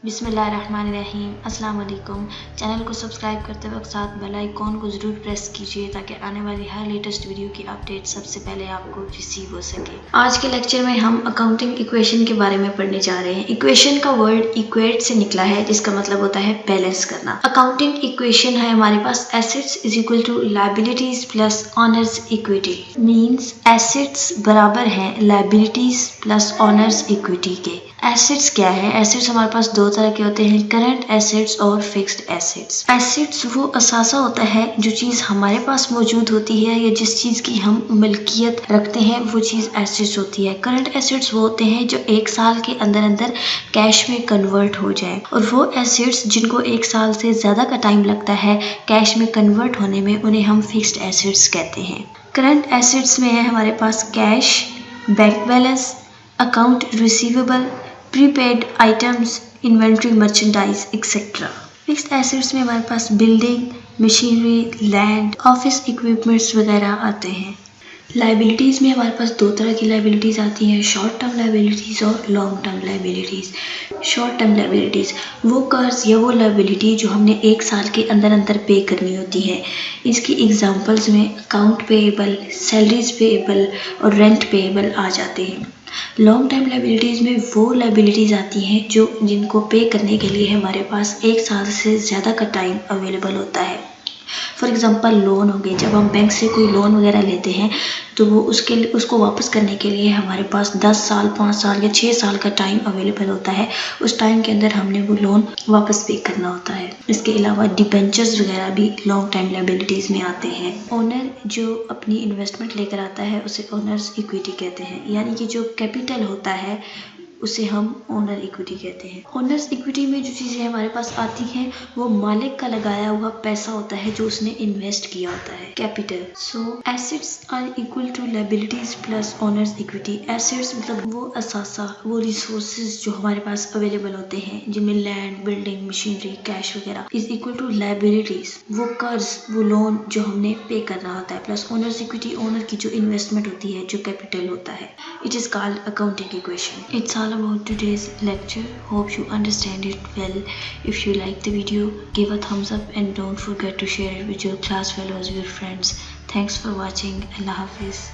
बिस्मिल्लाहिर्रहमानिर्रहीम। अस्सलाम वालेकुम। चैनल को सब्सक्राइब करते वक्त साथ बेल आइकॉन को ज़रूर प्रेस कीजिए ताकि आने वाली हर लेटेस्ट वीडियो की अपडेट सबसे पहले आपको रिसीव हो सके। आज के लेक्चर में हम अकाउंटिंग इक्वेशन के बारे में पढ़ने जा रहे हैं। इक्वेशन का वर्ड इक्वेट से निकला है जिसका मतलब होता है बैलेंस करना। अकाउंटिंग इक्वेशन है हमारे पास assets is equal to liabilities plus owner's equity. Means assets बराबर है लायबिलिटीज प्लस ऑनर्स इक्विटी के। एसेट्स क्या है? एसेट्स हमारे पास दो तरह के होते हैं, करंट एसेट्स और फिक्स्ड एसेट्स। एसेट्स वो असासा होता है जो चीज़ हमारे पास मौजूद होती है या जिस चीज़ की हम मिल्कियत रखते हैं वो चीज़ एसेट्स होती है। करंट एसेट्स वो होते हैं जो एक साल के अंदर अंदर कैश में कन्वर्ट हो जाए, और वो एसेट्स जिनको एक साल से ज़्यादा का टाइम लगता है कैश में कन्वर्ट होने में, उन्हें हम फिक्स्ड एसेट्स कहते हैं। करंट एसेट्स में है हमारे पास cash, bank balance, account receivable, prepaid items, inventory, merchandise etcetera. Fixed assets में हमारे पास building, machinery, land, office equipments वगैरह आते हैं। लाइबिलिटीज़ में हमारे पास दो तरह की लाइबिलिटीज़ आती हैं, शॉर्ट टर्म लाइबिलिटीज़ और long term liabilities. Short term liabilities वो कर्ज या वो लाइबिलिटी जो हमने एक साल के अंदर अंदर पे करनी होती है। इसकी एग्जांपल्स में अकाउंट पेएबल, सैलरीज पेएबल और रेंट पेएबल आ जाते हैं। लॉन्ग टर्म लाइबिलिटीज़ में वो लाइबिलिटीज़ आती हैं जो जिनको पे करने के लिए हमारे पास एक साल से ज़्यादा का टाइम अवेलेबल होता है। फॉर एग्ज़ाम्पल लोन हो गए, जब हम बैंक से कोई लोन वगैरह लेते हैं तो वो उसको वापस करने के लिए हमारे पास 10 साल, 5 साल या 6 साल का टाइम अवेलेबल होता है। उस टाइम के अंदर हमने वो लोन वापस पे करना होता है। इसके अलावा डिबेंचर्स वगैरह भी लॉन्ग टाइम लाइबिलिटीज़ में आते हैं। ओनर जो अपनी इन्वेस्टमेंट लेकर आता है उसे ओनर्स इक्विटी कहते हैं, यानी कि जो कैपिटल होता है उसे हम ओनर इक्विटी कहते हैं। ओनर्स इक्विटी में जो चीज़ें हमारे पास आती हैं वो मालिक का लगाया हुआ पैसा होता है जो उसने इन्वेस्ट किया होता है, capital. So assets are equal to liabilities plus owners equity. Assets मतलब वो असासा, वो रिसोर्सेज जो हमारे पास अवेलेबल होते हैं जिनमें लैंड, बिल्डिंग, मशीनरी, कैश वगैरह, इज इक्वल टू लायबिलिटीज, वो कर्ज, वो लोन जो हमने पे करना होता है, प्लस ओनर्स इक्विटी, ओनर की जो इन्वेस्टमेंट होती है, जो कैपिटल होता है। It is called accounting equation. It's all about today's lecture. Hope you understand it well. If you like the video, give a thumbs up and don't forget to share it with your class fellows, your friends. Thanks for watching. Allah Hafiz.